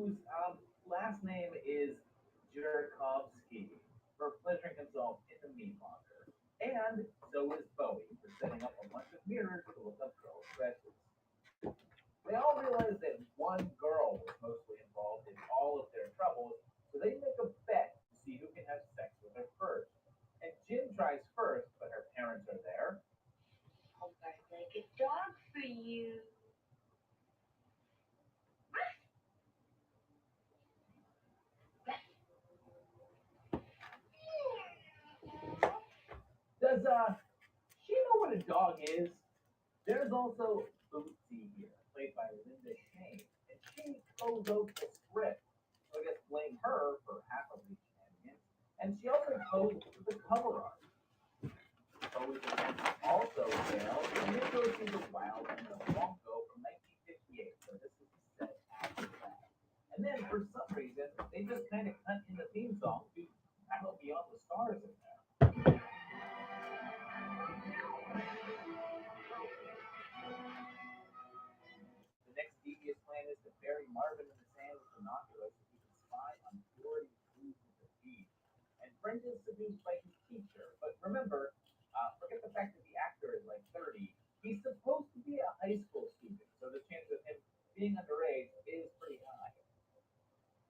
whose last name is Jerkovsky for pleasuring himself in the meat locker. And so is Bowie for setting up a bunch of mirrors to look up girls' dresses. They all realize that one girl was mostly involved in all of their troubles, so they make a bet to see who can have sex with her first. And Jim tries first, but her parents are there. Hope I like a dog for you. Does she know what a dog is? There's also Bootsy here, played by Linda Shane, and she co-wrote the script. So I guess blame her for half of these shenanigans. And she also posed for the cover art. Bowie's events also failed, and this goes through the Wild and the Wonko from 1958. So this is set after that. And then for some reason, they just kind of cut in the theme song to Battle Beyond the Stars in there. The next devious plan is to bury Marvin in the sand with binoculars so he can spy on Dory who's at the beach. And Brent is seduced by his teacher. But remember, forget the fact that the actor is like 30. He's supposed to be a high school student, so the chance of him being underage is pretty high.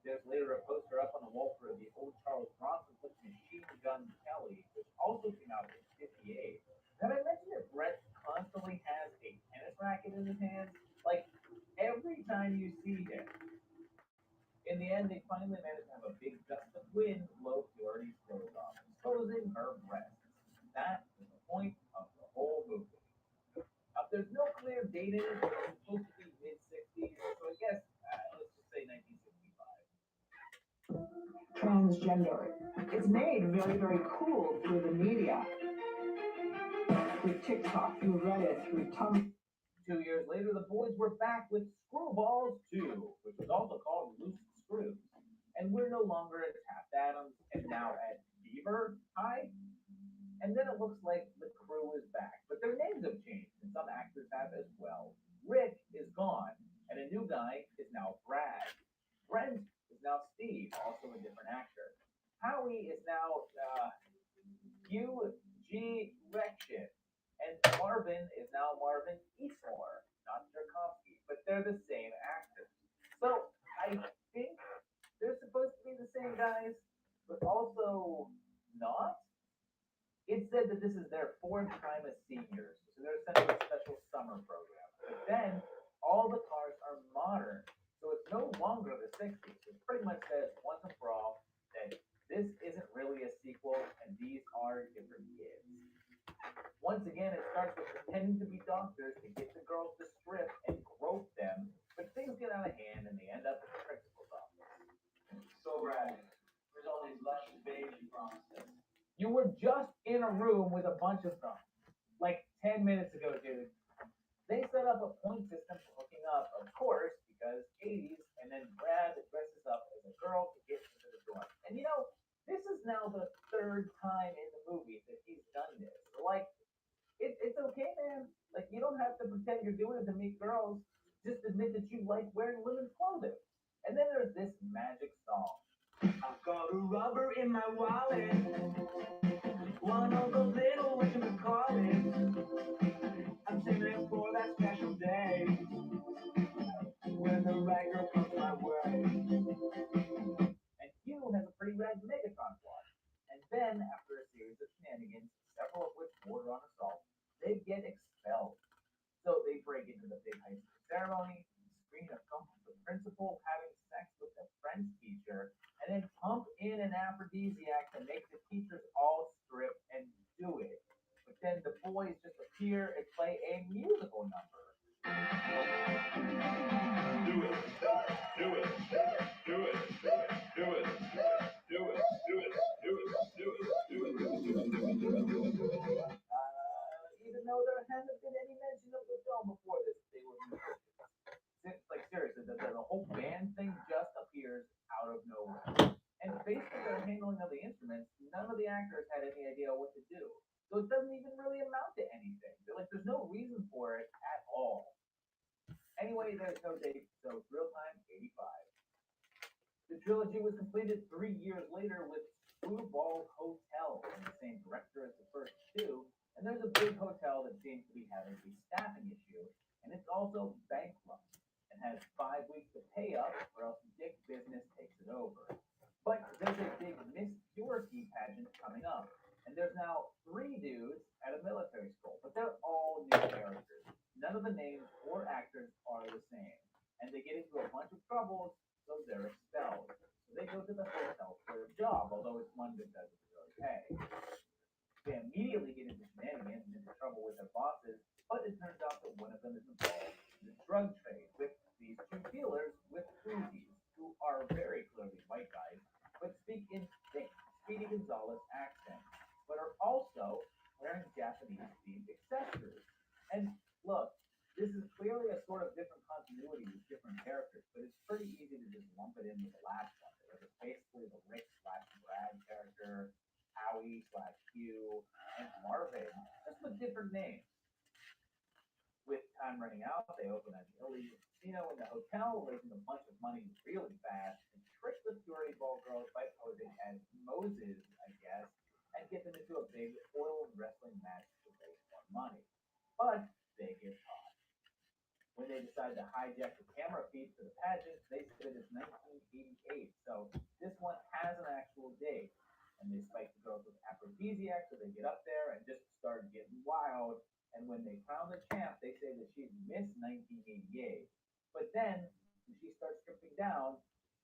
There's later a poster up on the wall for the old Charles Bronson book Machine Gun Kelly, which also came out in 58. Have I mentioned that Brett constantly has a tennis racket in his hands? Like, every time you see him. In the end, they finally managed to have a big gust of wind blow Doherty's clothes off, exposing her breasts. That is the point of the whole movie. There's no clear date in it, but it's supposed to be mid 60s, so I guess let's just say 1965. Transgender. It's made very, very cool through the media, through TikTok, through Reddit, through Tumblr. 2 years later, the boys were back with Screwballs 2, which was also called Loose Screws. And we're no longer at Taft Adams and now at Beaver High. And then it looks like the crew is back, but their names have changed, and some actors have as well. Rick is gone, and a new guy is now Brad. Brent is now Steve, also a different actor. Howie is now Hugh G. Rection, and Marvin is now Marvin Eastmore, not Jerkovsky, but they're the same actors. So I think they're supposed to be the same guys, but also not. It said that this is their fourth time as seniors, so they're essentially a special summer program. But then all the cars are modern, so it's no longer the 60s. It pretty much says once and for all that this isn't really a sequel and these are different kids. Once again, it starts with pretending to be doctors to get the girls to strip and grope them, but things get out of hand and they end up at the principal's office. So, Brad, where's all these luscious babes you promised us? You were just in a room with a bunch of them, like 10 minutes ago, dude. They set up a point system for hooking up, of course, because 80s, and then Brad dresses up as a girl to get into the dorm. And you know, this is now the third time in the movie that he's done this. So, like, it's okay, man. Like, you don't have to pretend you're doing it to meet girls. Just admit that you like wearing women's clothing. And then there's this magic song. I've got a rubber in my wallet. One of those little whatchamacallits. I'm saving it for that special day. When the right girl comes my way. And Hugh has a pretty rad Megatron plot. And then, after a series of shenanigans, several of which border on assault, they get expelled. So they break into the big high school ceremony, screen a film of the principal having sex with a French teacher, and then pump in an aphrodisiac to make the teachers all strip and do it. But then the boys just appear and play a musical number. Do it. Do it. Do it. Do it. Do it. Do it. Do it. Do it. Do it. Even though there hasn't been any mention of the film before this, they were musicians. Like seriously, the whole band thing just appears out of nowhere. And based on their handling of the instruments, none of the actors had any idea what to do. So it doesn't even really amount to anything. There's no reason for it at all. Anyway, there's no date, so it's real time 85. The trilogy was completed 3 years later with Screwball Hotel from the same director as the first two, and there's a big hotel that seems to be having a staffing issue, and it's also bankrupt and has 5 weeks to pay up, or else Dick Business takes it over. But there's a big Miss Purity pageant coming up, and there's now 3 dudes at a military school, but they're all new characters. None of the names or actors are the same, and they get into a bunch of troubles, so they're expelled. So they go to the hotel for a job, although it's one that doesn't really pay. They immediately get into shenanigans and into trouble with their bosses, but it turns out that one of them is involved in the drug trade with these 2 dealers with Uzis, who are very clearly white guys, but speak in thick Speedy Gonzalez accent, but are also wearing Japanese themed accessories. And look, this is clearly a sort of different continuity with different characters, but it's pretty easy to just lump it in with the last one. It was basically the Rick slash Brad character, Howie slash Hugh, and Marvin, just with different names. With time running out, they open an illegal casino in the hotel, raising a bunch of money really fast, and trick the Purity Ball girls by posing as Moses, I guess, and get them into a big oil wrestling match to raise more money. But they get caught. When they decide to hijack the camera feed for the pageant, they said it's 1988, so this one has an actual date. And they spike the girls with aphrodisiacs, so they get up there and just start getting wild. And when they crown the champ, they say that she's Miss 1988. But then, when she starts stripping down,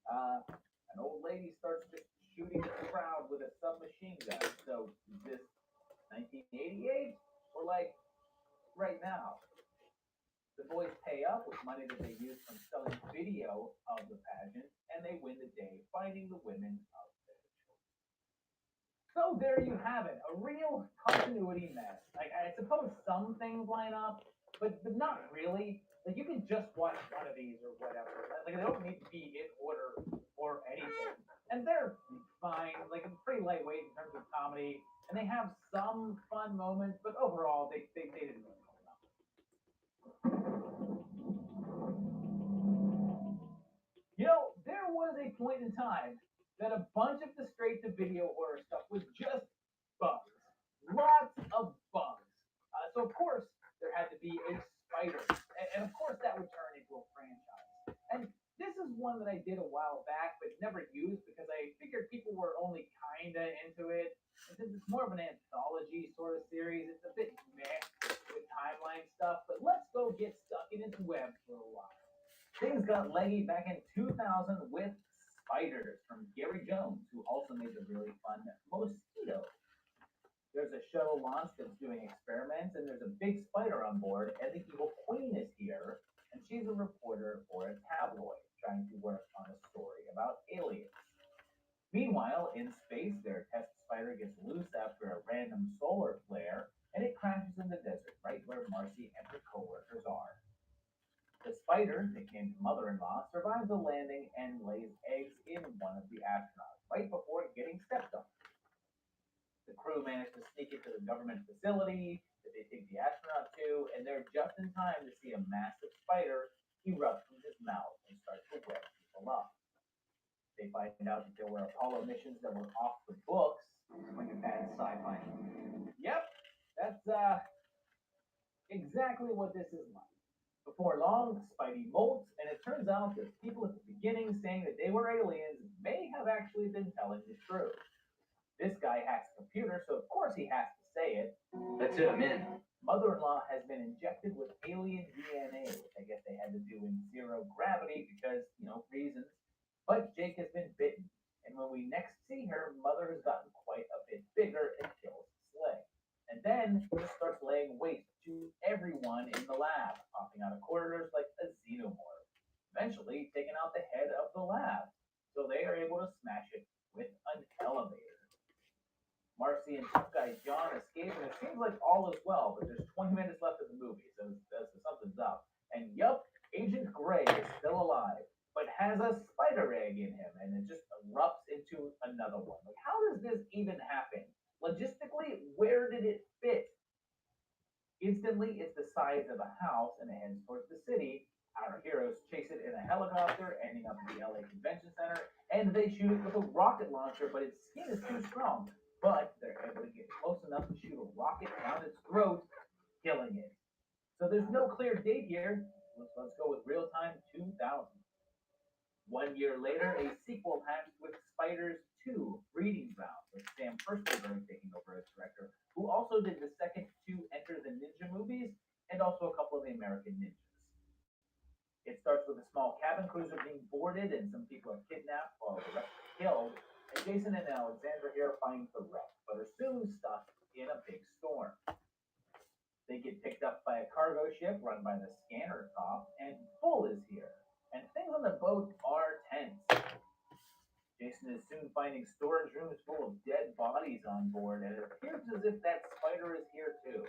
an old lady starts just shooting the crowd with a submachine gun. So is this 1988 or like right now? The boys pay up with money that they use from selling video of the pageant, and they win the day, finding the women of their choice. So there you have it, a real continuity mess. Like I suppose some things line up, but not really. Like you can just watch one of these or whatever. Like they don't need to be in order or anything, and they're fine. Like it's pretty lightweight in terms of comedy, and they have some fun moments, but overall they didn't really hold up. You know, there was a point in time that a bunch of the straight to video horror stuff was just bugs. Lots of bugs. So, of course, there had to be a spider. And of course, that would turn into a franchise. And this is one that I did a while back, but never used because I figured people were only kind of into it. And since it's more of an anthology sort of series, it's a bit meh with timeline stuff. But let's go get stuck in its web for a while. Things got leggy back in 2000 with Spiders from Gary Jones, who also made the really fun Mosquito. There's a shuttle launch that's doing experiments, and there's a big spider on board, and the evil queen is here, and she's a reporter for a tabloid trying to work on a story about aliens. Meanwhile, in space, their test spider gets loose after a random solar flare, and it crashes in the desert, right where Marcy and her coworkers are. The spider, nicknamed Mother-in-Law, survives the landing and lays eggs in one of the astronauts right before getting stepped on. The crew manage to sneak into the government facility that they take the astronaut to, and they're just in time to see a massive spider erupt from his mouth and start to web people up. They find out that there were Apollo missions that were off the books. Like a bad sci-fi. Yep, that's exactly what this is like. Before long, Spidey molts, and it turns out that people at the beginning saying that they were aliens may have actually been telling the truth. This guy hacks the computer, so of course he has to say it. That's it, I'm in. Mother-in-law has been injected with alien DNA, which I guess they had to do in zero gravity because, reasons. But Jake has been bitten, and when we next see her, Mother has gotten quite a bit bigger and kills Slay. And then just starts laying waste to everyone in the lab, popping out of corridors like a xenomorph, eventually taking out the head of the lab, so they are able to smash it with an elevator. Marcy and tough guy John escape, and it seems like all is well, but there's 20 minutes left of the movie, so something's up. And yup, Agent Gray is still alive, but has a spider egg in him, and it just erupts into another one. Like, how does this even happen? Logistically, where did it fit? Instantly, it's the size of a house and it heads towards the city. Our heroes chase it in a helicopter, ending up at the LA Convention Center, and they shoot it with a rocket launcher, but its skin is too strong. But they're able to get close enough to shoot a rocket down its throat, killing it. So there's no clear date here. Let's go with real time 2000. 1 year later, a sequel hatched with Spiders 2 Breeding Ground, with Sam Firstenberg taking over as director, who also did the second two Enter the Ninja movies and also a couple of the American Ninjas. It starts with a small cabin cruiser being boarded and some people are kidnapped while the rest are killed. And Jason and Alexandra here find the wreck, but are soon stuck in a big storm. They get picked up by a cargo ship run by the scanner cop, and Bull is here. And things on the boat are tense. Jason is soon finding storage rooms full of dead bodies on board, and it appears as if that spider is here too.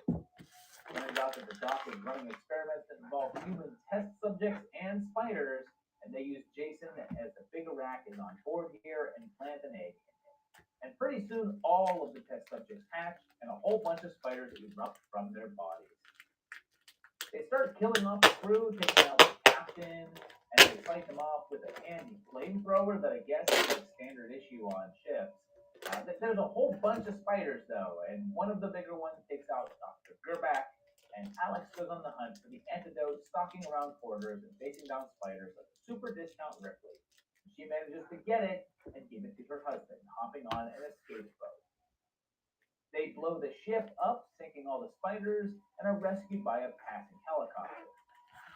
Turns out that the dock is running experiments that involve human test subjects and spiders, and they use Jason as the big rat is on board here and plant an egg in it. And pretty soon, all of the test subjects hatch, and a whole bunch of spiders erupt from their bodies. They start killing off the crew, taking out the captain, and they fight them off with a handy flamethrower that I guess is a standard issue on ships. There's a whole bunch of spiders though, and one of the bigger ones takes out Dr. Gerback, and Alex goes on the hunt for the antidote, stalking around quarters and facing down spiders like a super discount Ripley. She manages to get it and give it to her husband, hopping on an escape boat. They blow the ship up, sinking all the spiders, and are rescued by a passing helicopter.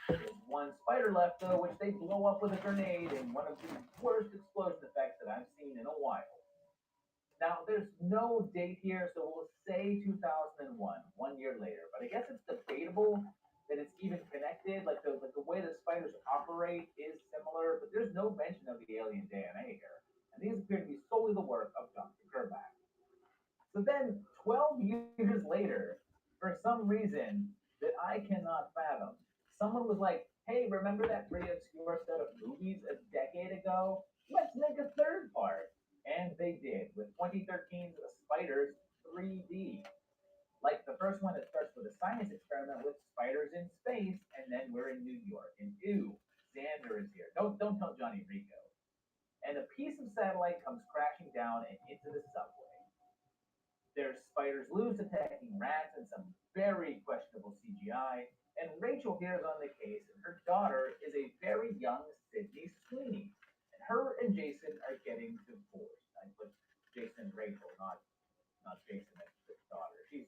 There's one spider left though, which they blow up with a grenade in one of the worst explosion effects that I've seen in a while. Now, there's no date here, so we'll say 2001, 1 year later. But I guess it's debatable that it's even connected. Like the way the spiders operate is similar, but there's no mention of the alien DNA here. And these appear to be solely the work of Dr. Kerback. So then, 12 years later, for some reason that I cannot fathom, someone was like, hey, remember that pretty obscure set of movies a decade ago? Let's make a third part. And they did, with 2013's Spiders 3D. Like the first one, it starts with a science experiment with spiders in space, and then we're in New York. And ew, Xander is here. Don't tell Johnny Rico. And a piece of satellite comes crashing down and into the subway. There's spiders loose attacking rats and some very questionable CGI. And Rachel here is on the case, and her daughter is a very young Sydney Sweeney. And her and Jason are getting divorced. I put Jason and Rachel, not Jason and his daughter. She's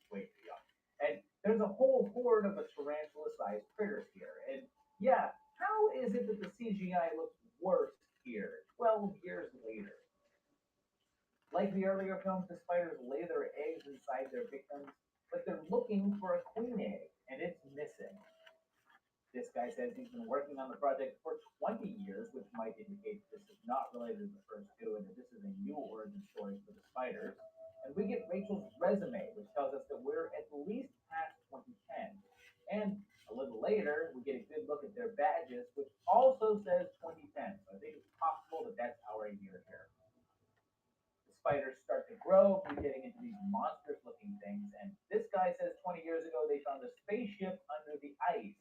way too young. And there's a whole horde of a tarantula-sized critters here. And yeah, how is it that the CGI looks worse here, 12 years later? Like the earlier films, the spiders lay their eggs inside their victims, but they're looking for a queen egg, and it's missing. This guy says he's been working on the project for 20 years, which might indicate this is not related to the first two and that this is a new origin story for the spiders. And we get Rachel's resume, which tells us that we're at least past 2010. And a little later, we get a good look at their badges, which also says 2010. So I think it's possible that that's our year here. The spiders start to grow, we're getting into these monstrous looking things. And this guy says 20 years ago they found a spaceship under the ice.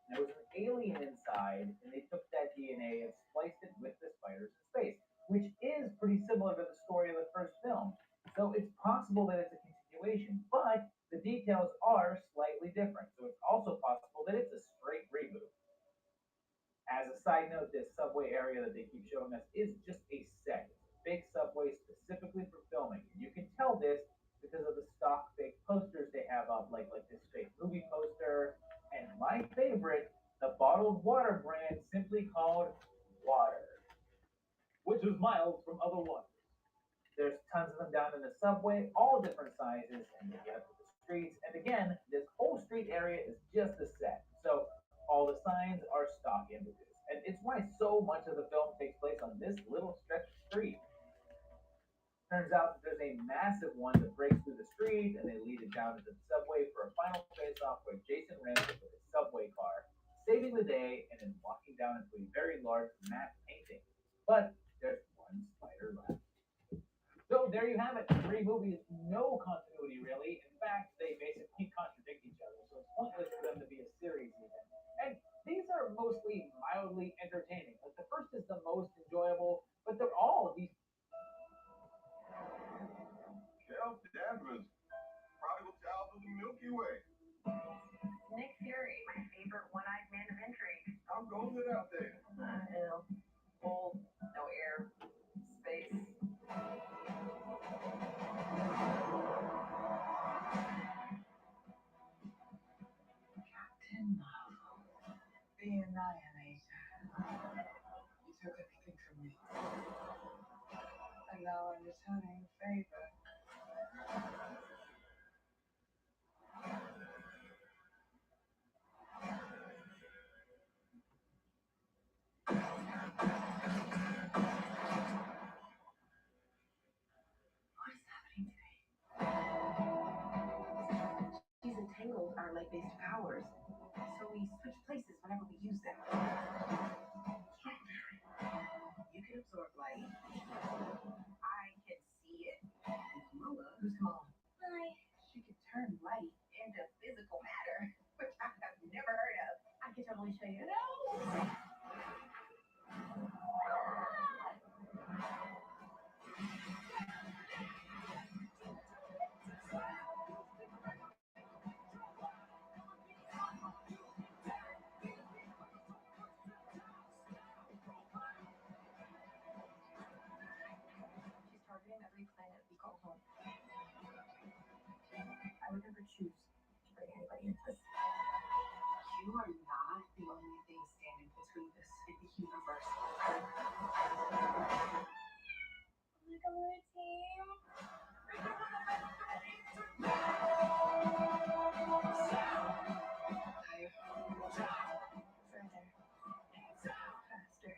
There was an alien inside, and they took that DNA and spliced it with the spiders in space, which is pretty similar to the story of the first film. So it's possible that it's a continuation, but the details are slightly different. So it's also possible that it's a straight reboot. As a side note, this subway area that they keep showing us is just a set. It's a big subway specifically for filming. And you can tell this because of the stock fake posters they have up, like this fake movie poster. And my favorite, the bottled water brand simply called Water, which was mild from other waters. There's tons of them down in the subway, all different sizes, and they get up to the streets. And again, this whole street area is just a set. So all the signs are stock images. And it's why so much of the film takes place on this little stretch of street. Turns out that there's a massive one that breaks through the street, and they lead it down into the subway for a final face-off where Jason rams it with his subway car, saving the day and then walking down into a very large matte painting. But there's one spider left. So there you have it. 3 movies, no continuity really. In fact, they basically contradict each other, so it's pointless for them to be a series even. And these are mostly mildly entertaining. Like the first is the most enjoyable, but they're Milky Way. Nick Fury, my favorite one-eyed man of intrigue. How goes it out there? Cold, no air, space. Captain Marvel, the Annihilator. You took everything from me. And now I'm returning the favor. What is happening today? These entangled our light-based powers, so we switch places whenever we use them. You can absorb light. I can see it. Mama, who's mom? Hi. She can turn light into physical matter, which I have never heard of. I can totally show you. No! She's targeting every planet we call home. I would never choose to bring anybody into this. You are not the only thing standing between us and the universe. Like a little team. Higher. Further. Faster.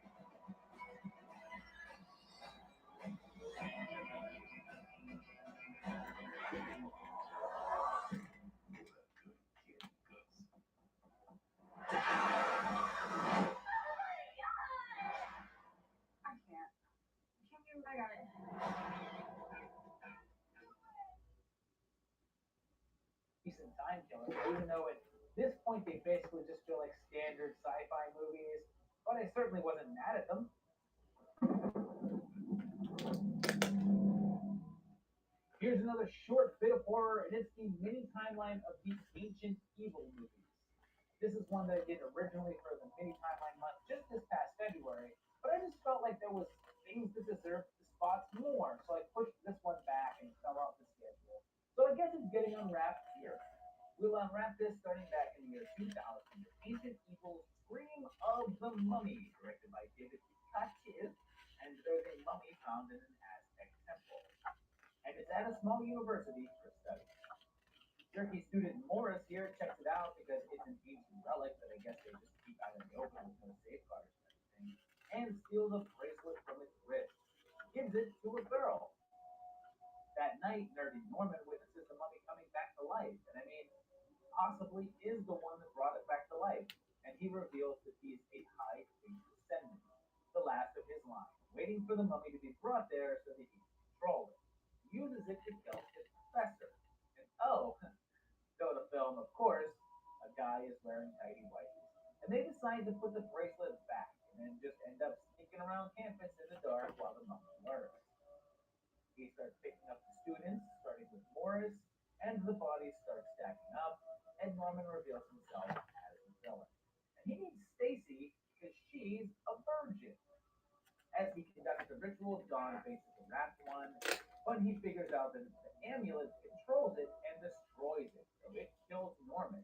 I can't. I got it. Decent time killer, even though at this point they basically just feel like standard sci-fi movies, but I certainly wasn't mad at them. Here's another short bit of horror, and it's the mini timeline of the Ancient Evil movies. This is one that I did originally for the mini timeline month just this past February, but I just felt like there was things that deserved the spots more, so I pushed this one back and it fell off the schedule. So I guess it's getting unwrapped here. We'll unwrap this starting back in the year 2000 with Ancient Evil Scream of the Mummy, directed by David Kativ, and there's a mummy found in an Aztec temple. And it's at a small university for study. Turkey student Morris here checks it out because it's an ancient relic that I guess they just keep out in the open with no safeguards and everything, and steals a bracelet from its wrist. Gives it to a girl. That night, nerdy Norman witnesses the mummy coming back to life, and I mean, possibly is the one that brought it back to life, and he reveals that he's a high faith descendant, the last of his line, waiting for the mummy to be brought there so that he can control it. He uses it to kill his professor. And oh, go to film, of course, a guy is wearing tidy whities. And they decide to put the bracelet back and then just end up sneaking around campus in the dark while the mummy lurks. He starts picking up the students, starting with Morris, and the bodies start stacking up, and Norman reveals himself as the villain. And he needs Stacy because she's a virgin. As he conducts the ritual, Dawn faces the wrapped one, but he figures out that the amulet controls it and destroys it, so it kills Norman.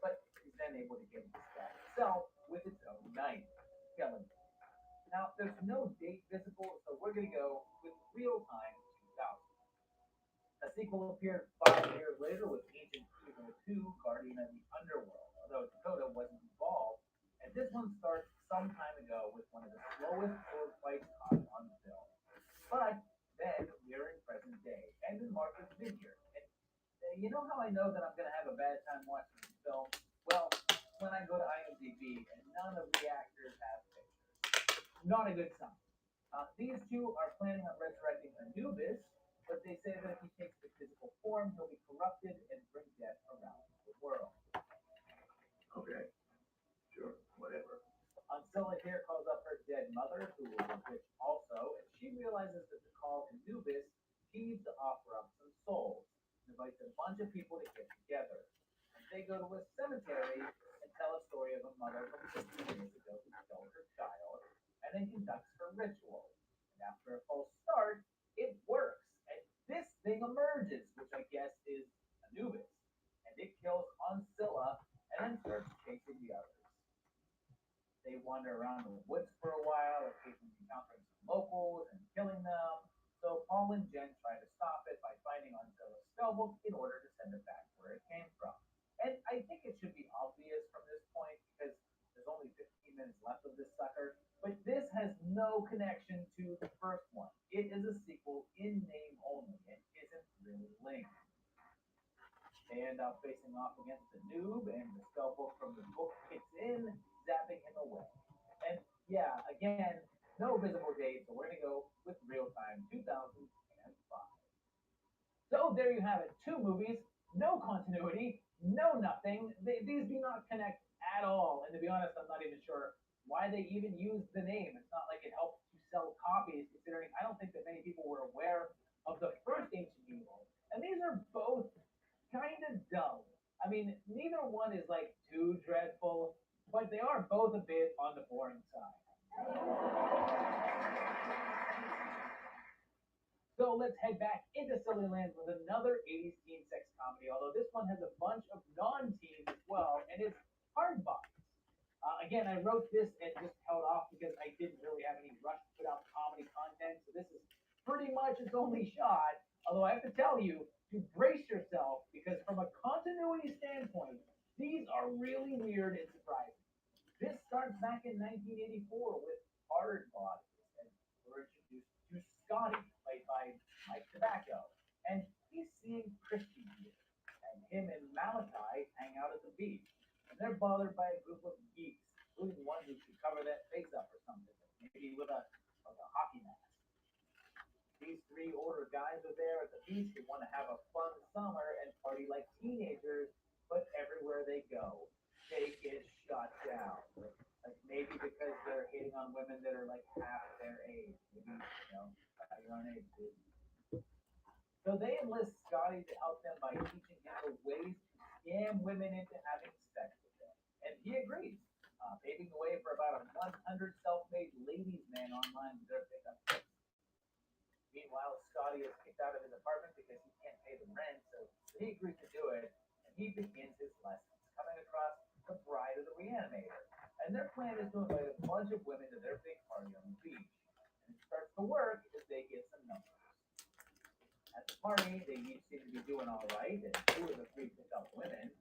But he's then able to get it back itself with its own knife, killing it. Now, there's no date visible, so we're going to go with real time 2000. A sequel appeared 5 years later with Ancient Evil 2, Guardian of the Underworld, although Dakota wasn't involved. And this one starts some time ago with one of the slowest sword fights caught on film. But then we're in present day, and in Martha's Vineyard. And you know how I know that I'm going to have a bad time watching this film? Well, when I go to IMDb and none of the actors have pictures. Not a good sign. These two are planning on resurrecting Anubis, but they say that if he takes the physical form, he'll be corrupted and bring death around the world. Okay. Sure. Whatever. Ursula here calls up her dead mother, who was a witch also, and she realizes that to call Anubis, she needs to offer up some souls. And by invites a bunch of people to get together. And they go to a cemetery and tell a story of a mother from 50 years ago who killed her child and then conducts her ritual. And after a false start, it works. And this thing emerges, which I guess is Anubis. And it kills Ancilla and then starts chasing the others. They wander around the woods for a while, occasionally encountering some locals and killing them. So Paul and Jen try to stop it by finding Ancilla's spellbook in order to send it back where it came from. And I think it should be obvious from this point because there's only 15 minutes left of this sucker. But this has no connection to the first one. It is a sequel in name only and isn't really linked. They end up facing off against the noob, and the spellbook from the book kicks in, zapping him away. And yeah, again, no visible date, so we're gonna go with real time 2005. So there you have it. Two movies, no continuity, no nothing. These do not connect at all. And to be honest, I'm not even sure why they even used the name. It's not like it helped to sell copies, considering I don't think that many people were aware of the first Ancient Evil. And these are both kind of dull. I mean, neither one is like too dreadful, but they are both a bit on the boring side. So let's head back into Silly Land with another 80s teen sex comedy, although this one has a bunch of non-teens as well, and it's Hard Bodies. Again, I wrote this and just held off because I didn't really have any rush to put out comedy content, so this is pretty much its only shot, although I have to tell you to brace yourself because from a continuity standpoint, these are really weird and surprising. This starts back in 1984 with Hard Bodies, and we're introduced to Scotty, played by Mike Tobacco, and he's seeing Christy here, and him and Malachi hang out at the beach, and they're bothered by a group of geeks, including one who should cover that face up or something, maybe with a hockey mask. These three older guys are there at the beach who want to have a fun summer and party like teenagers, but everywhere they go, they get shot down. Like maybe because they're hitting on women that are like half their age. Maybe, your own age, dude. So they enlist Scotty to help them by teaching him the ways to scam women into having sex with them. And he agrees, paving the way for about 100 self-made ladies' men online with their pickup tips. Meanwhile, Scotty is kicked out of his apartment because he can't pay the rent, so he agrees to do it, and he begins his lessons, coming across the Bride of the Reanimator. And their plan is to invite a bunch of women to their big party on the beach. And it starts to work as they get some numbers. At the party, they each seem to be doing all right, and two of the three pick up women,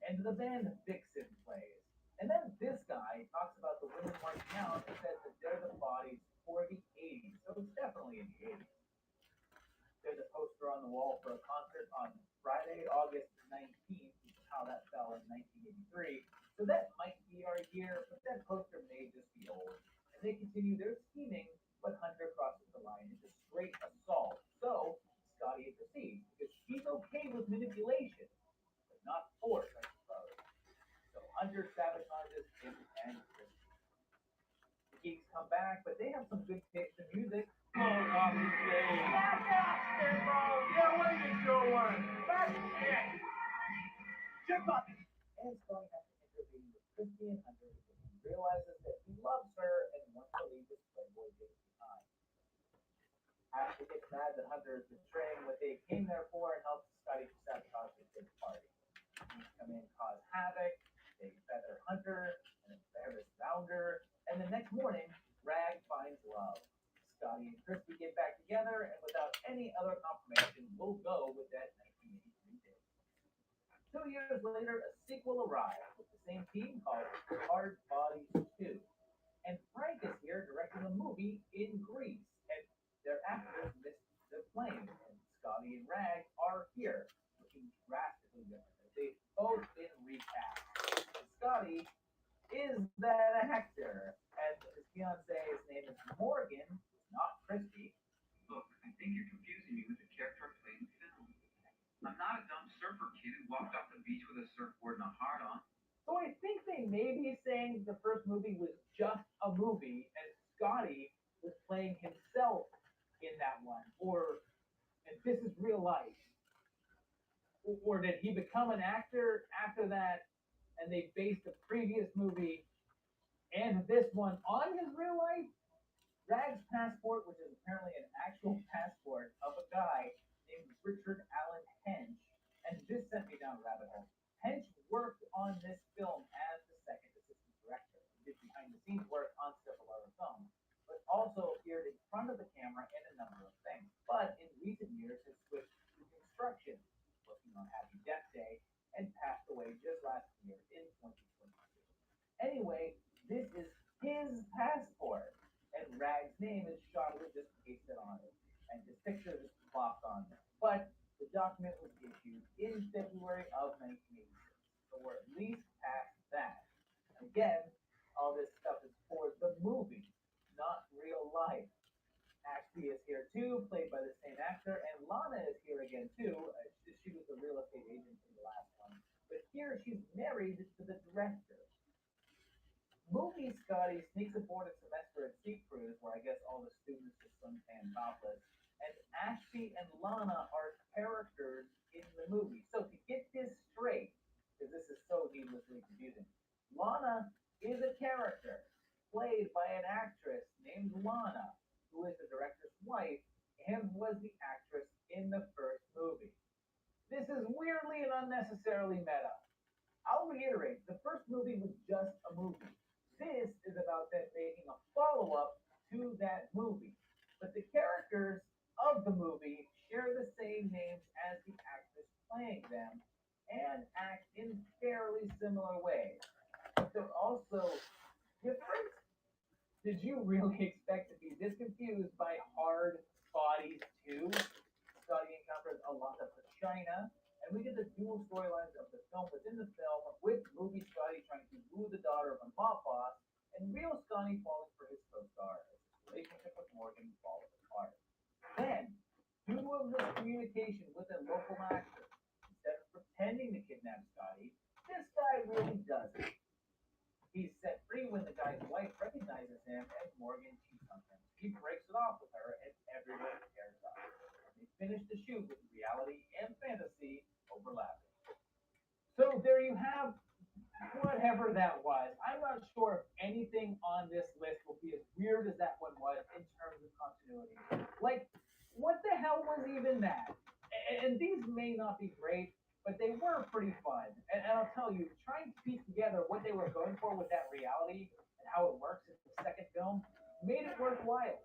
and the band Vixen plays. And then this guy talks about the women marching out and says that they're the bodies for the 80s, so it's definitely in the 80s. There's a poster on the wall for a concert on Friday, August 19th, which is how that fell in 1983. So that might be our year, but that poster may just be old. And they continue their scheming, but Hunter crosses the line into straight assault. So Scotty proceeds, because he's okay with manipulation, but not force, I suppose. So Hunter sabotages him and Christy. The geeks come back, but they have some good taste in music. Oh, obviously. Back up, Timbo! Yeah, what are you doing? Back in! Chip up! And Scotty has to intervene with Christy and Hunter because he realizes that he loves her and wants to leave this playboy days behind. Ashley gets mad that Hunter is betraying what they came there for and helps Scotty to sabotage his big party. These come in, cause havoc, they feather Hunter and embarrass Rounder, and the next morning, Rag finds love. Scotty and Christy get back together, and without any other confirmation, we'll go with that 1983 date. 2 years later, a sequel arrives with the same team called Hard Bodies 2. And Frank is here directing a movie in Greece, and their actors missed their plane, and Scotty and Rag are here, looking drastically different, as they've both been recast. And Scotty is that actor, and his fiancee's name is Morgan, not Christy. Look, I think you're confusing me with the character I played in film. I'm not a dumb surfer kid who walked off the beach with a surfboard and a heart on. So I think they may be saying the first movie was just a movie, and Scotty was playing himself in that one, or and this is real life. or did he become an actor after that? And they based the previous movie and this one on his real life? Rag's passport, which is apparently an actual passport of a guy named Richard Allen Hench, and this sent me down a rabbit hole. Hench worked on this film as the second assistant director. He did behind the scenes work on several other films, but also appeared in front of the camera in a number of things. But in recent years has switched to construction, working on Happy Death Day, and passed away just last year in 2022. Anyway, this is his passport, and Rag's name is shoddily just pasted on it, and his picture is plopped on there. But the document was issued in February of 1986, so we're at least past that. Again, all this stuff is for the movie, not real life. Ashley is here too, played by the same actor, and Lana is here again too. She was the real estate agent in the last one, but here she's married to the director. Movie Scotty sneaks aboard a semester at Sea Cruise, where I guess all the students are suntan topless, and Ashby and Lana are characters in the movie. So to get this straight, because this is so needlessly confusing, Lana is a character played by an actress named Lana, who is the director's wife and was the actress in the first movie. This is weirdly and unnecessarily meta. I'll reiterate, the first movie was just a movie. This is about them making a follow-up to that movie. But the characters of the movie share the same names as the actors playing them and act in fairly similar ways. But they're also different. Did you really expect to be this confused by Hard Bodies 2? Scotty encounters a lot of China, and we get the dual storylines of the film within the film, with movie Scotty trying to woo the daughter of a mob boss, and real Scotty falling for his co-star as his relationship with Morgan falls apart. Then, due to a miscommunication with a local actor, instead of pretending to kidnap Scotty, this guy really does it. He's set free when the guy's wife recognizes him and Morgan cheats on him. He breaks it off with her and everyone tears up. They finish the shoot with reality and fantasy overlapping. So there you have whatever that was. I'm not sure if anything on this list will be as weird as that one was in terms of continuity. Like, what the hell was even that? And these may not be great, but they were pretty fun. And I'll tell you, trying to piece together what they were going for with that reality and how it works in the second film made it worthwhile.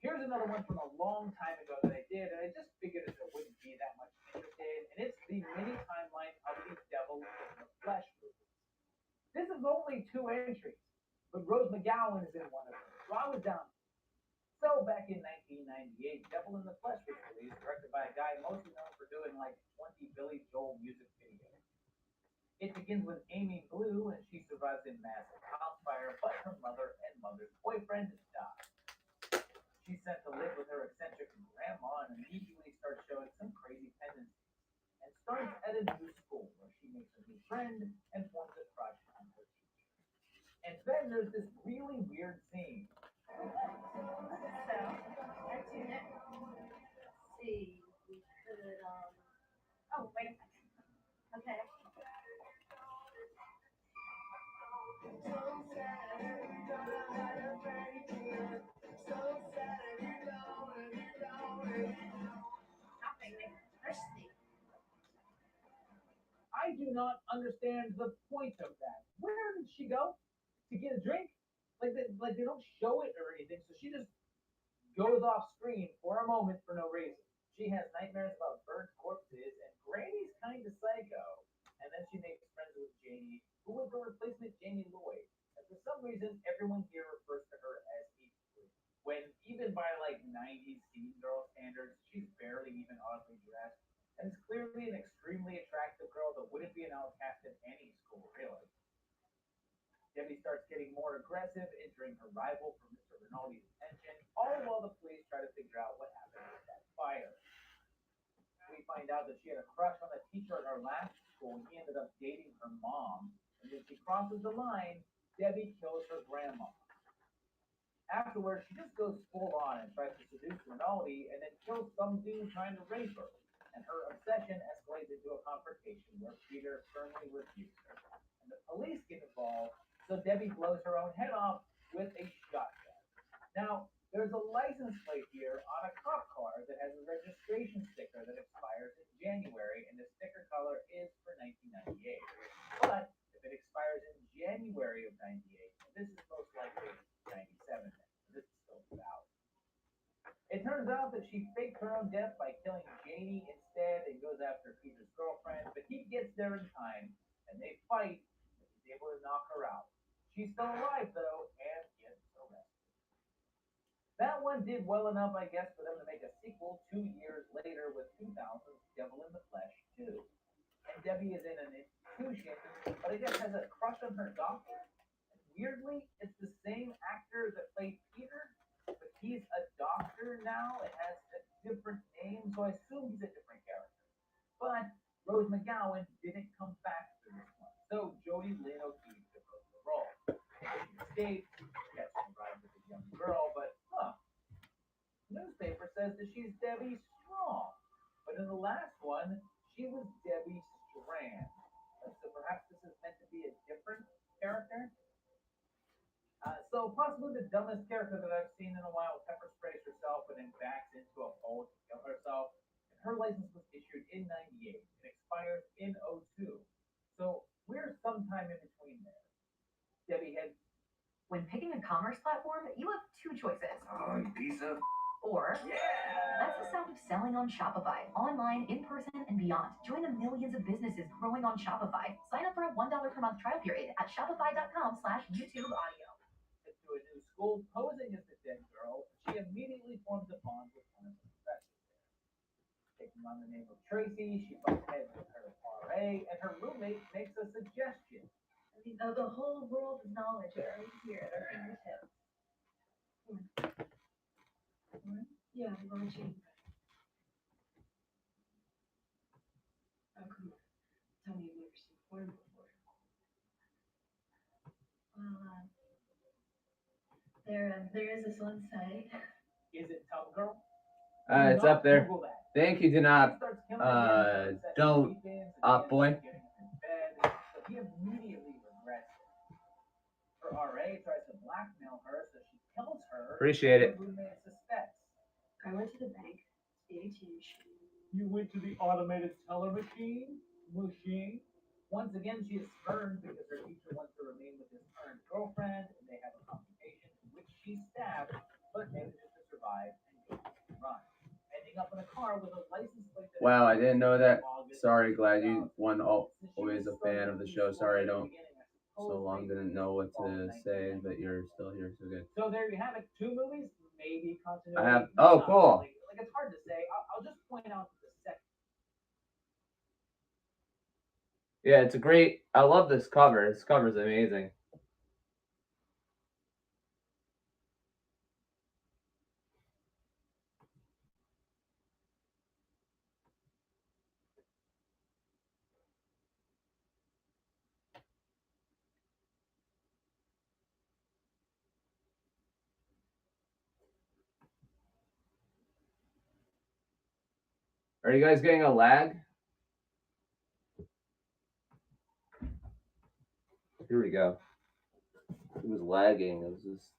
Here's another one from a long time ago that I did, and I just figured that there wouldn't be that much interest in, and it's the mini timeline of the Devil in the Flesh movies. This is only 2 entries, but Rose McGowan is in one of them, so I was down. So back in 1998, Devil in the Flesh was released, directed by a guy mostly known for doing like 20 Billy Joel music videos. It begins with Amy Blue, and she survives a massive house fire, but her mother and mother's boyfriend die. She's sent to live with her eccentric grandma and immediately starts showing some crazy tendencies, and starts at a new school where she makes a new friend and forms a crush on her teacher. And then there's this really weird scene. So, let's see, we could, oh, wait a second. Okay. Nothing, they're thirsty. I do not understand the point of that. Where did she go? To get a drink? Like they don't show it or anything, so she just goes off screen for a moment for no reason. She has nightmares about burnt corpses, and Granny's kind of psycho. And then she makes friends with Janie, who was the replacement Jamie Lloyd. And for some reason, everyone here refers to her as April, when even by like 90s scene girl standards, she's barely even oddly dressed, and is clearly an extremely attractive girl that wouldn't be an outcast in any school, really. Debbie starts getting more aggressive, injuring her rival for Mr. Rinaldi's attention, all while the police try to figure out what happened with that fire. We find out that she had a crush on a teacher at her last school, and he ended up dating her mom. And when she crosses the line, Debbie kills her grandma. Afterwards, she just goes full on and tries to seduce Rinaldi and then kills some dude trying to rape her. And her obsession escalates into a confrontation where Peter firmly refuses her. And the police get involved, so Debbie blows her own head off with a shotgun. Now, there's a license plate here on a cop car that has a registration sticker that expires in January, and the sticker color is for 1998. But if it expires in January of 98, this is most likely 97 then. This is still valid. It turns out that she faked her own death by killing Janie instead and goes after Peter's girlfriend, but he gets there in time, and they fight, and he's able to knock her out. She's still alive, though, and gets arrested. That one did well enough, I guess, for them to make a sequel 2 years later with 2000's Devil in the Flesh 2. And Debbie is in an institution, but I guess has a crush on her doctor. And weirdly, it's the same actor that played Peter, but he's a doctor now. It has a different name, so I assume he's a different character. But Rose McGowan didn't come back for this one, so Jodie Lynn O'Keefe took over the role. She escaped, gets to ride with a young girl, but newspaper says that she's Debbie Strong, but in the last one, she was Debbie Strand. So perhaps this is meant to be a different character. So possibly the dumbest character that I've seen in a while pepper sprays herself and then backs into a pole to kill herself. And her license was issued in 98 and expires in 02. So we're sometime in between there. Debbie had. When picking a commerce platform, you have two choices. Oh, you piece of. Or, Yeah! that's the sound of selling on Shopify, online, in person, and beyond. Join the millions of businesses growing on Shopify. Sign up for a $1 per month trial period at shopify.com/YouTube audio. To a new school posing as the dead girl, she immediately forms a bond with one of the professors there. Taking on the name of Tracy, she bumps heads with her RA, and her roommate makes a suggestion. The whole world of knowledge are right here at our fingertips. Yeah, I'm watching. Oh, come on. Tell me you've never seen porn before. Well, there is this one site. Is it Tub Girl? It's Do up not there. Google that. Thank you, do not. She starts killing again, Don't, weekends, boy. getting in bed, but he immediately regrets it. Her RA tries to blackmail her, so she kills her. Appreciate it. Her roommate suspects. I went to the bank, the ATM machine. You went to the automated teller machine? Once again, she is spurned because her teacher wants to remain with his current girlfriend, and they have a complication in which she stabbed, but manages to survive and goes to run. Ending up in a car with a license plate that Wow, I didn't know that. August Sorry, glad you 2000. won. Always a fan of the show. Sorry, I don't. So So long didn't know what to say, but you're still here, so good. So there you have it. 2 movies, maybe continuity. I have. maybe Oh, not. cool. Like it's hard to say. I'll just point out that the second. Yeah, it's a great. I love this cover. This cover's amazing. Are you guys getting a lag? Here we go. It was lagging. It was just.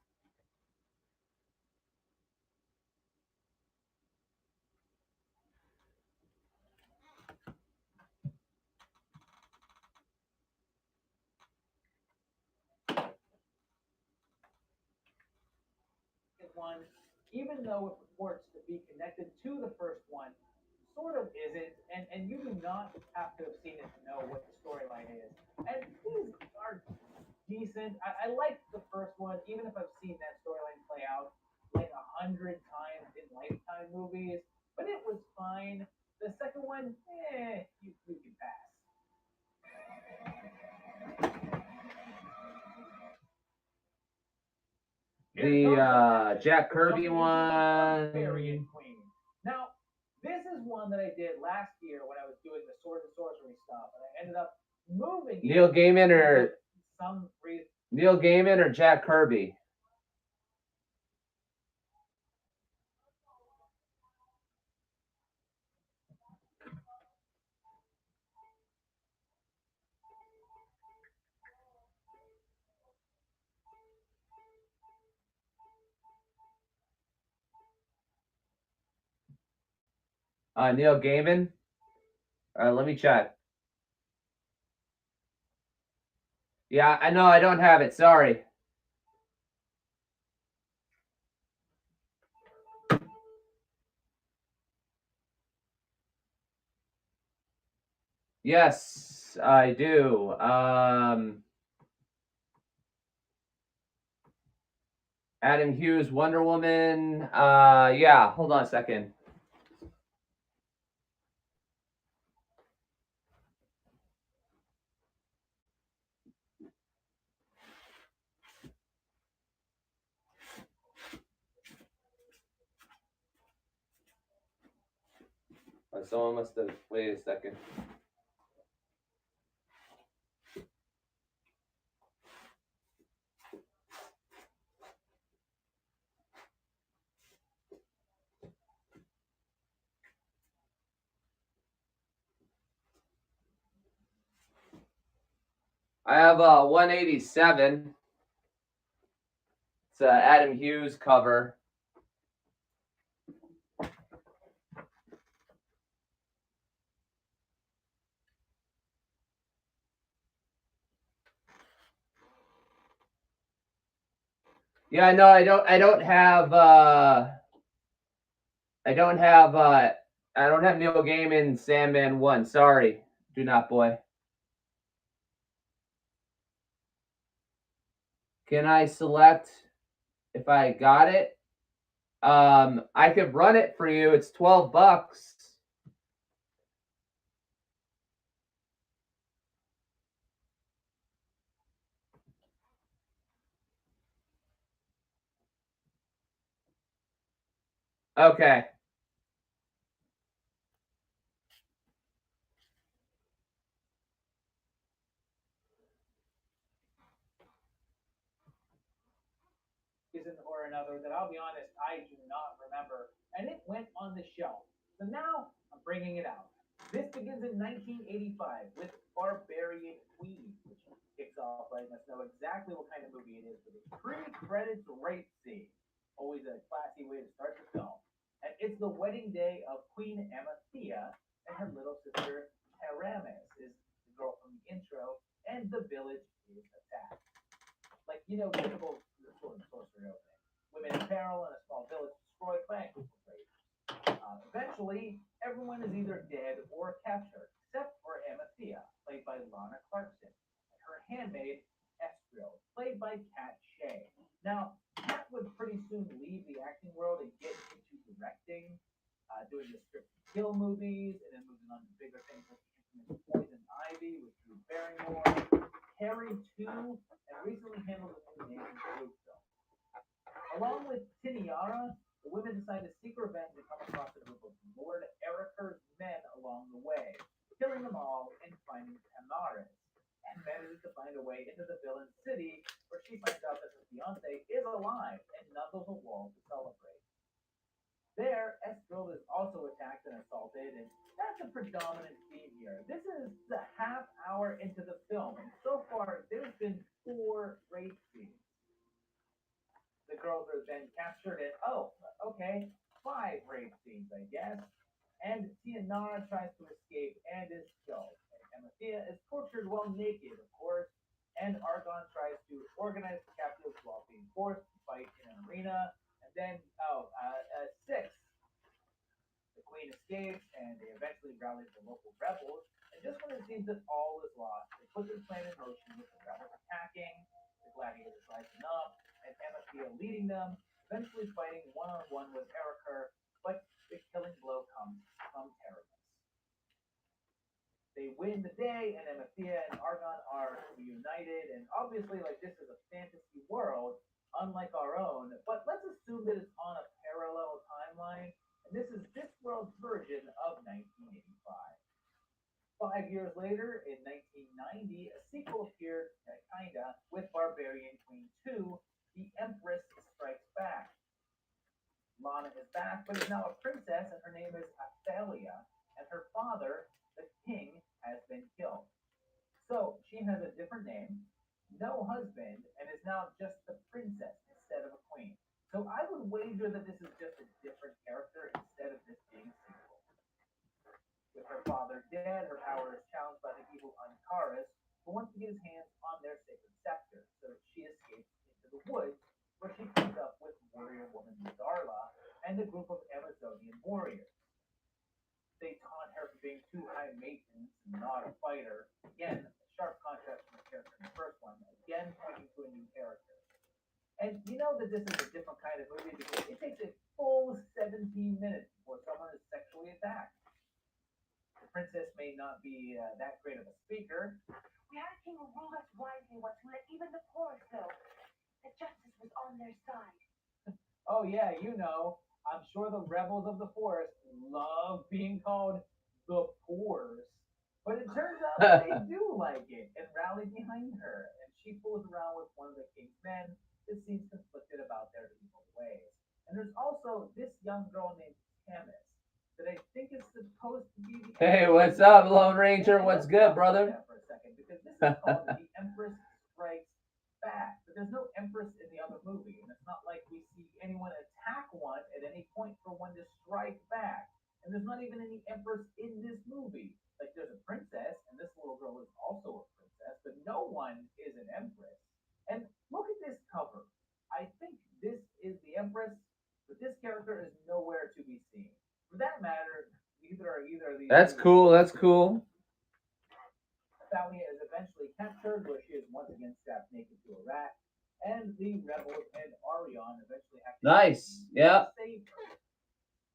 One, even though it purports to be connected to the first one, sort of isn't, and you do not have to have seen it to know what the storyline is. And these are decent. I like the first one, even if I've seen that storyline play out like 100 times in Lifetime movies, but it was fine. The second one, you can pass. The Jack Kirby one. Queen. Now, this is one that I did last year when I was doing the Sword and Sorcery stuff, and I ended up moving. Neil Gaiman or some reason. Neil Gaiman or Jack Kirby? Neil Gaiman. Let me check. Yeah, I know I don't have it. Sorry. Yes, I do. Adam Hughes, Wonder Woman. Yeah, hold on a second. Someone must have. Wait a second. I have 187. It's Adam Hughes cover. Yeah, no, I don't have I don't have Neil Gaiman Sandman 1. Sorry. Do not, boy. Can I select if I got it? I could run it for you. It's $12. Okay. Reason or another that I'll be honest, I do not remember, and it went on the shelf. So now I'm bringing it out. This begins in 1985 with Barbarian Queen, which kicks off letting us know exactly what kind of movie it is with a pre-credits rape scene. Always a classy way to start the film. And it's the wedding day of Queen Amathea and her little sister Taramis is the girl from the intro, and the village is attacked. Like, typical sword and sorcery opening. Women in peril in a small village destroyed by a group of raiders. Eventually, everyone is either dead or captured, except for Amathea, played by Lana Clarkson, and her handmaid, Estril, played by Kat Shea. Now, Kat would pretty soon leave the acting world and get into directing, doing the script kill movies, and then moving on to bigger things like Poison Ivy with Drew Barrymore, Carrie 2, and recently handled a new name Blue film. Along with Tiniara, the women decide to seek revenge and come across a group of Lord Eriker's men along the way, killing them all and finding Tamaris, and manages to find a way into the villain's city, where she finds out that her fiance is alive and nuzzles a wall to celebrate. There, Estril is also attacked and assaulted, and that's a predominant theme here. This is the half hour into the film, and so far there's been 4 rape scenes. The girls are then captured, and okay, 5 rape scenes, I guess. And Tianara tries to escape and is killed. And Amathea is tortured while naked, of course, and Argon tries to organize the captives while being forced to fight in an arena. And then, 6, the queen escapes, and they eventually rally the local rebels. And just when it seems that all is lost, they put their plan in motion with the rebels attacking, the gladiators rising up, and Amathea leading them, eventually fighting one-on-one with Eriker, but the killing blow comes from Taramis. They win the day, and Amathea and Argon are reunited, and obviously, this is a fantasy world, unlike our own, but let's assume that it's on a parallel timeline, and this is this world's version of 1985. 5 years later, in 1990, a sequel appeared, kinda, with Barbarian Queen 2, The Empress Strikes Back. Lana is back, but is now a princess, and her name is Athalia, and her father, the king, has been killed. So she has a different name, no husband, and is now just the princess instead of a queen. So I would wager that this is just a different character instead of this being a sequel. Instead, her power is challenged by the evil Antares, who wants to get his hands on their sacred scepter, so she escapes into the woods, where she teams up with warrior woman Darla and a group of Amazonian warriors. They taunt her for being too high maintenance and not a fighter. Again, a sharp contrast from the character in the first one, again pointing to a new character. And you know that this is a different kind of movie because it takes a full 17 minutes before someone is sexually attacked. The princess may not be that great of a speaker. We had a king who ruled us wisely once who let even the poor go. The justice was on their side. Oh yeah, you know. I'm sure the rebels of the forest love being called the Poors. But it turns out that they do like it and rally behind her. And she fools around with one of the king's men that seems conflicted about their evil ways. And there's also this young girl named Tamis that I think is supposed to be the Hey, what's up, Lone Ranger? What's good, brother? For a second, because this is called The Empress Strikes Back. But there's no Empress in the other movie, and it's not like we see anyone attack one at any point for one to strike back. And there's not even any Empress in this movie. Like there's a princess, and this little girl is also a princess, but no one is an Empress. And look at this cover. I think this is the Empress, but this character is nowhere to be seen. For that matter, either of these. That's cool. That's cool. Thalia is eventually captured, where she is once again strapped naked to a rack, and the rebels and Arion eventually have to Nice. Yeah. save her.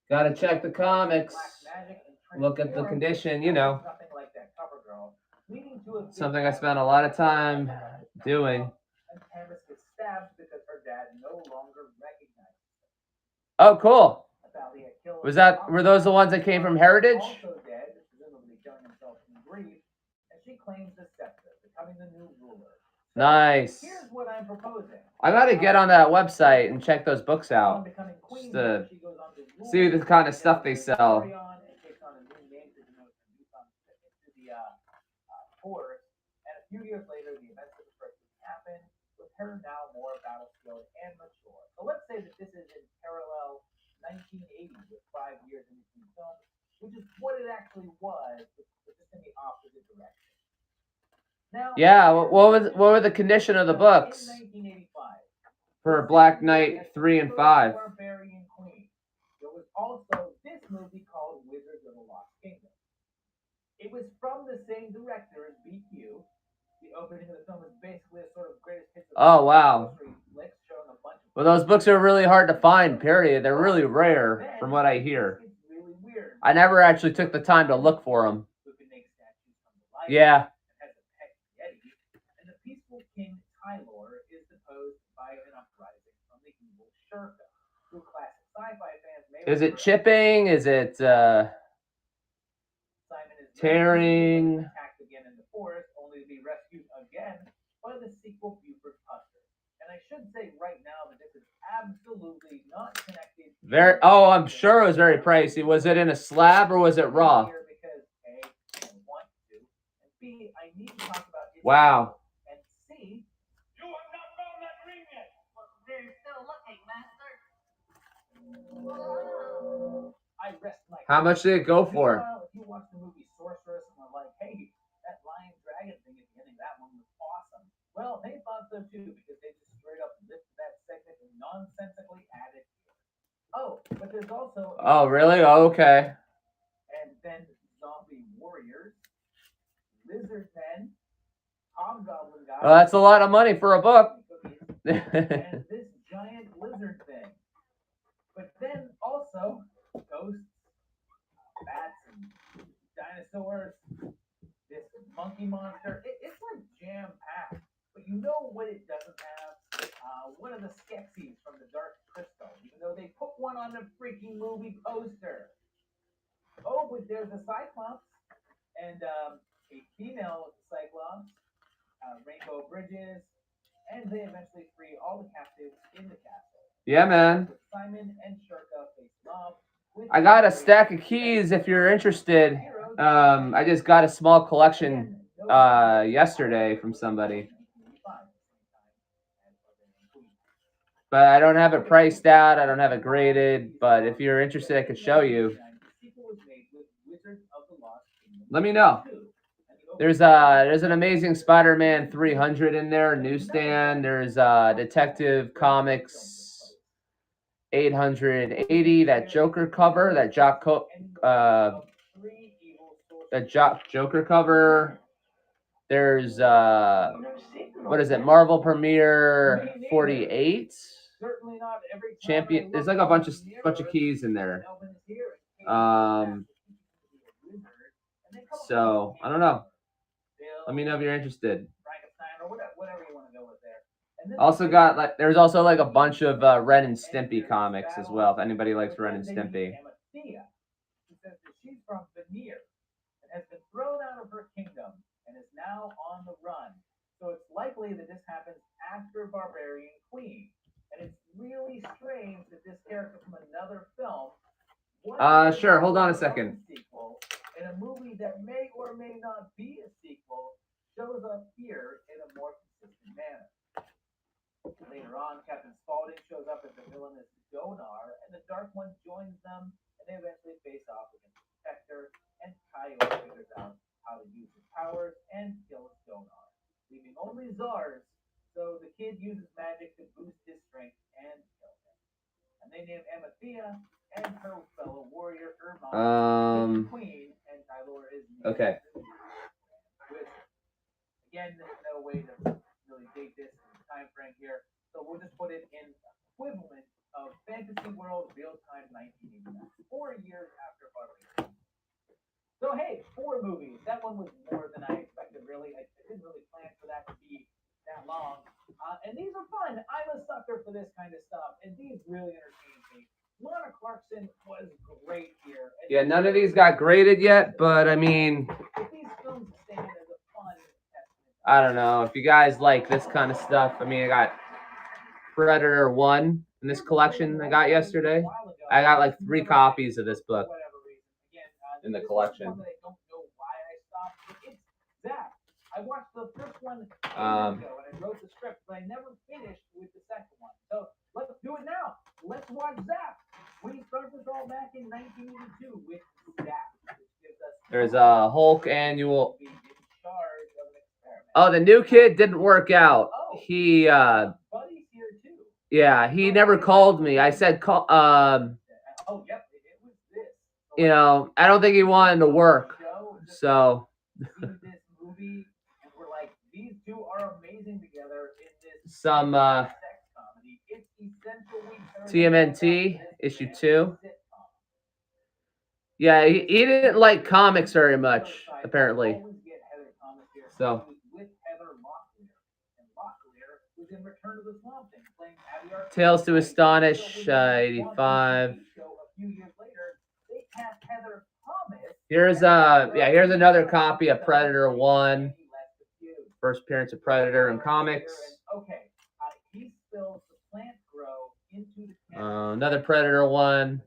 Gotta check the comics. Black magic and Look at the transform condition, you know. nothing like that cover girl, leading to a big Something I battle spent a lot of time doing. And Tamis gets stabbed because her dad no longer recognizes her. Oh, cool. Thalia kills Were those the ones that came from Heritage? Also dead, presumably killing himself in grief, and she claims the scepter, becoming the new ruler. So Nice. here's what I'm proposing. I gotta get on that website and check those books out. On becoming queen, to she goes on to rule see the kind of stuff they sell. Arion and takes on a new name to denote her newfound commitment to the force. And a few years later, the events of the first movie happen, with her now more battle-skilled and mature. So let's say that this is in parallel 1980 with 5 years in between films, which is what it actually was, but just in the opposite direction. Now, Yeah, what were the condition of the books in 1985, for Black Knight 3 and 5? Barbarian Queen. There was also this movie called Wizards of the Lost Kingdom. It was from the same director as BQ. The opening of the film is basically a sort of greatest hits. Oh, wow. Flicks showing a bunch of Well, those books are really hard to find, period. They're really rare, from what I hear. It's really weird. I never actually took the time to look for them. Who can make statues come to life. Yeah. Has a pet yeti, and the peaceful king Tylor is deposed by an uprising from the evil Shurka, who classic sci-fi fans may Is it remember. chipping? Is it Simon is tearing? attacked again in the forest, only to be rescued again by the sequel Buford Puster. And I should say right now that this is absolutely not connected. I'm sure it was very pricey. Was it in a slab or was it raw? Because A, I want to, and B, I need to talk about its Wow. and C, You have not found that ring yet. We're still looking, master. I rest my How much did it go for? Meanwhile, if you watch the movie Sorceress and were like, hey, that lion dragon thing at the end of that one was awesome. Well, they thought so too, because they just straight up lifted that segment and nonsensically added here. Oh, but there's also Oh, really? Oh, okay. and then zombie warriors, lizard men, hobgoblin guys. Well, that's a lot of money for a book. And this giant lizard thing. But then also ghosts, bats, and dinosaurs. This monkey monster. It's like jam packed. But you know what it doesn't have? One of the Skeksis from the Dark Crystal. Even though they put one on the freaking movie poster. Oh, but there's a Cyclops and a female with the Cyclops. Rainbow Bridges, and they eventually free all the captives in the castle. Yeah, man. With Simon and Shurka face off. I got a stack of keys if you're interested. I just got a small collection yesterday from somebody. But I don't have it priced out. I don't have it graded. But if you're interested, I could show you. The sequel was made with Wizards of the Lost Kingdom let me know. There's an Amazing Spider-Man 300 in there, newsstand. There's Detective Comics 880, that Joker cover, that Joker cover. There's what is it? Marvel Premiere 48. Champion. There's like a bunch of keys in there. So I don't know. Let me know if you're interested. Also got like there's also like a bunch of Ren and Stimpy comics as well. If anybody likes Ren and Stimpy. She's from Veneer and has been thrown out of her kingdom and is now on the run. So it's likely that this happens after Barbarian Queen. And it's really strange that this character from another film sure, hold on a second. Sequel in a movie that may or may not be a sequel shows up here in a more consistent manner. Later on, Captain Spaulding shows up as the villainous Donar, and the Dark One joins them, and they eventually face off against the Protector, and Coyote figures out how to use his powers and kill Donar, leaving only Zars, so the kid uses magic to boost his strength and kill him. And they name Amathea and her fellow warrior Irma Queen, and Tylor is okay. Again, there's no way to really date this in the time frame here, so we'll just put it in equivalent of Fantasy World Real Time 1989, 4 years after Barbarian. So hey, 4 movies. That one was more than I expected. Really, I didn't really plan for that to be that long. And these are fun. I'm a sucker for this kind of stuff, and these really entertained me. Lana Clarkson was great here. Yeah, none of these got graded yet, but I mean, These films stand as a fun testament. I don't know if you guys like this kind of stuff. I mean, I got Predator 1 in this collection I got yesterday. I got like 3 copies of this book in the collection. I don't know why I stopped, but it's Zap. I watched the first one ago and I wrote the script, but I never finished with the second one. So let's do it now. Let's watch Zap. We started this all back in 1982 with Zap, which gives us There's a Hulk annual. Oh, the new kid didn't work out. He Buddy's here too. yeah, he never called me. I said call Oh, yep, it was this. you know, I don't think he wanted to work. So See this movie, and we're like, these two are amazing together in this some sex comedy. It's essential we turn TMNT issue 2. Yeah, he didn't like comics very much, apparently. So Tales to Astonish 85. Here's here's another copy of Predator 1. First appearance of Predator in comics. Another Predator 1.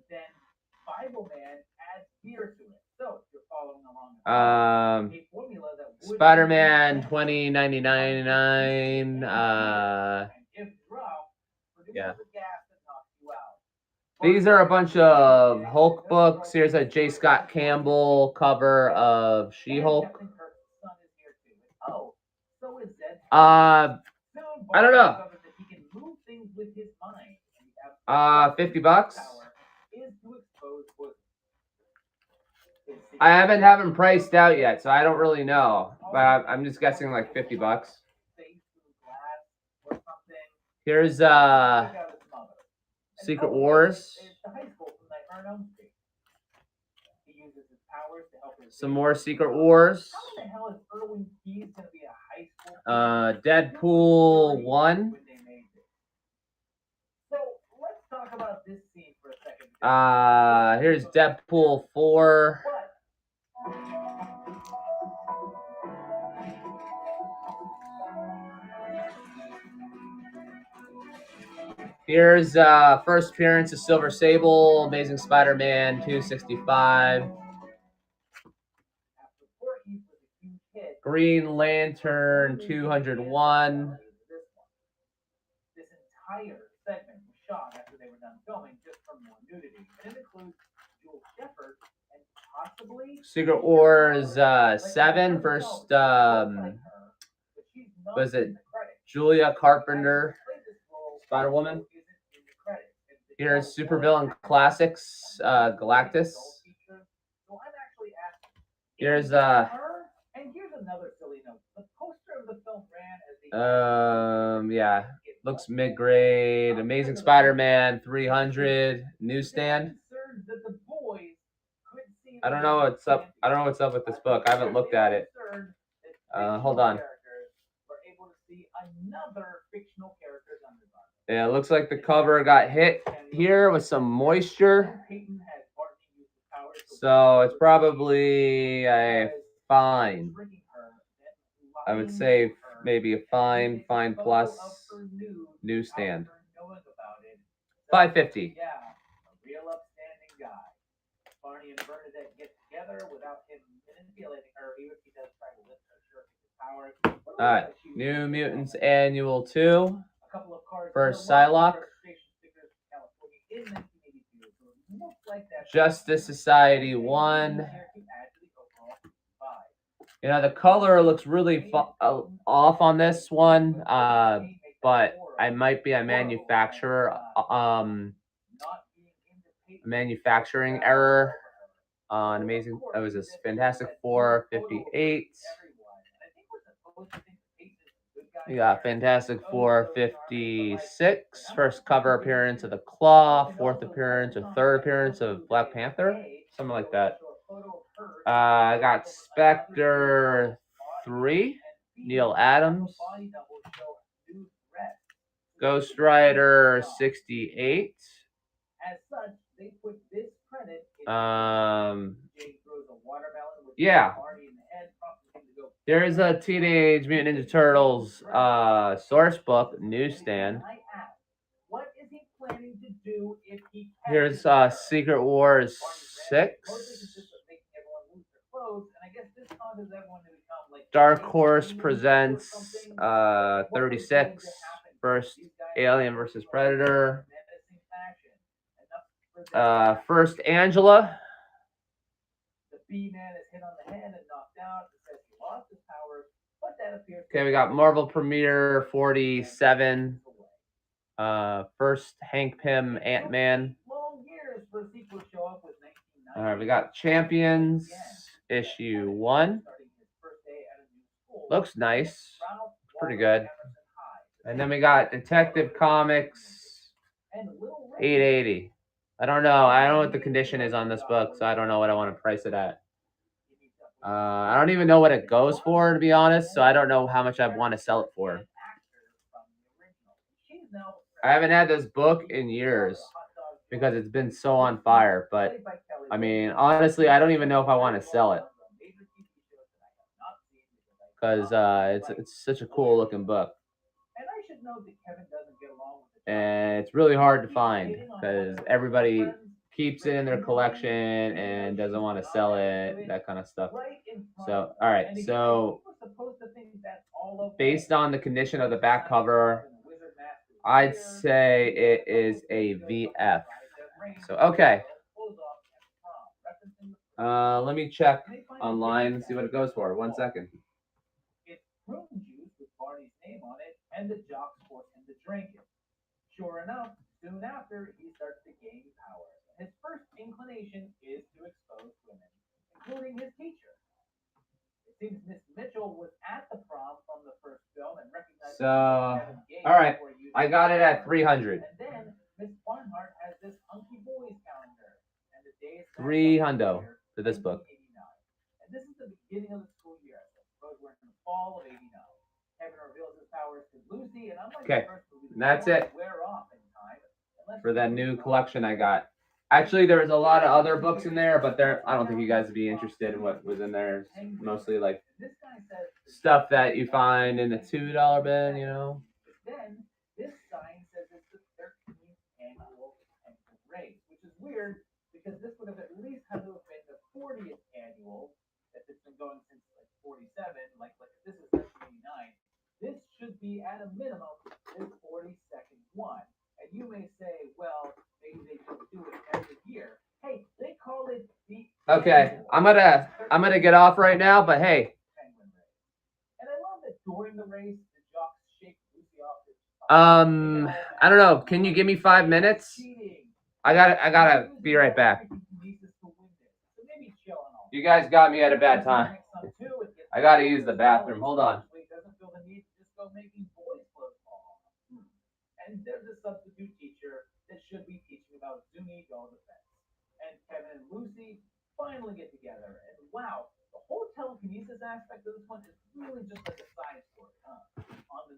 Spider-Man 2099. Yeah. These are a bunch of Hulk books. Here's a J. Scott Campbell cover of She-Hulk. I don't know. $50. I haven't had them priced out yet, so I don't really know. But I'm just guessing like $50. Here's Secret Wars. Some more Secret Wars. Deadpool 1. Here's Deadpool 4. Here's first appearance of Silver Sable, Amazing Spider-Man 265. Green Lantern 201. This entire segment was shot after they were done filming just for more nudity. And it includes Joel Shepherd and possibly Secret Wars 7, first, was it Julia Carpenter, Spider-Woman? Here's Supervillain Classics, Galactus. Here's, And here's another silly note. The poster of the film ran as a yeah, looks mid-grade. Amazing Spider-Man 300 newsstand. I don't know what's up. I don't know what's up with this book. I haven't looked at it. Hold on. Yeah, it looks like the cover got hit here with some moisture. So it's probably a fine. I would say maybe a fine plus newsstand. $5.50. Yeah, a real upstanding guy. Barney and Bernadette get together without him manipulating her, even if he does try to lift her shirt with his powers. All right, New Mutants Annual 2. First Psylocke. Justice Society 1. You know, the color looks really off on this one, but I might be a manufacturer, manufacturing error. Amazing. That was a Fantastic Four 58. We got Fantastic Four 56. First cover appearance of the Claw. Fourth appearance or third appearance of Black Panther. Something like that. I got Spectre 3. Neil Adams. Ghost Rider 68. Yeah. There's a Teenage Mutant Ninja Turtles source book newsstand. Here's Secret Wars 6. Dark Horse presents 36. First Alien versus Predator. First Angela. Okay, we got Marvel Premiere 47. First Hank Pym Ant-Man. All right, we got Champions issue 1. Looks nice. Pretty good. And then we got Detective Comics 880. I don't know. I don't know what the condition is on this book, so I don't know what I want to price it at. I don't even know what it goes for, to be honest, so I don't know how much I want to sell it for. I haven't had this book in years because it's been so on fire, but I mean, honestly, I don't even know if I want to sell it because it's such a cool looking book. And it's really hard to find because everybody keeps it in their collection and doesn't want to sell it, that kind of stuff. So, all right. So, based on the condition of the back cover, I'd say it is a VF. So, okay. Let me check online and see what it goes for. 1 second. It's prune juice with Barney's name on it, and the jocks force him to drink it. Sure enough, soon after, he starts to gain power. His first inclination is to expose women, including his teacher. It seems Miss Mitchell was at the prom from the first film and recognized. So, all right, I got it at 300. And then Miss Barnhart has this hunky boys calendar, and the days 300 for this book. And this is the beginning of the school year. I suppose we're in the fall of '89. Kevin reveals his powers to Lucy, and unlike the first movie, and that's it wear off in time, for that new collection I got. Actually, there was a lot of other books in there, but I don't think you guys would be interested in what was in there. It's mostly like stuff that you find in the $2 bin, you know. Then this sign says it's the 13th annual Grails, which is weird because this would have at least had to have been the 40th annual if it's been going since like 47. Like this is 1989. This should be at a minimum this 42nd one. And you may say, well, maybe they should do it every year. Hey, they call it the Okay, I'm gonna get off right now, but hey, Penguin race. And I love that during the race, the jocks shake Lucy off the I don't know. Can you give me 5 minutes? I gotta be right back. You guys got me at a bad time. I gotta use the bathroom. Hold on. And there's a substitute teacher that should be teaching about Zuni Dog Defense. And Kevin and Lucy finally get together. And wow, the whole telekinesis aspect of this one is really just like a side story, huh?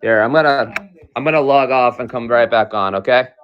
Here, I'm gonna log off and come right back on, okay?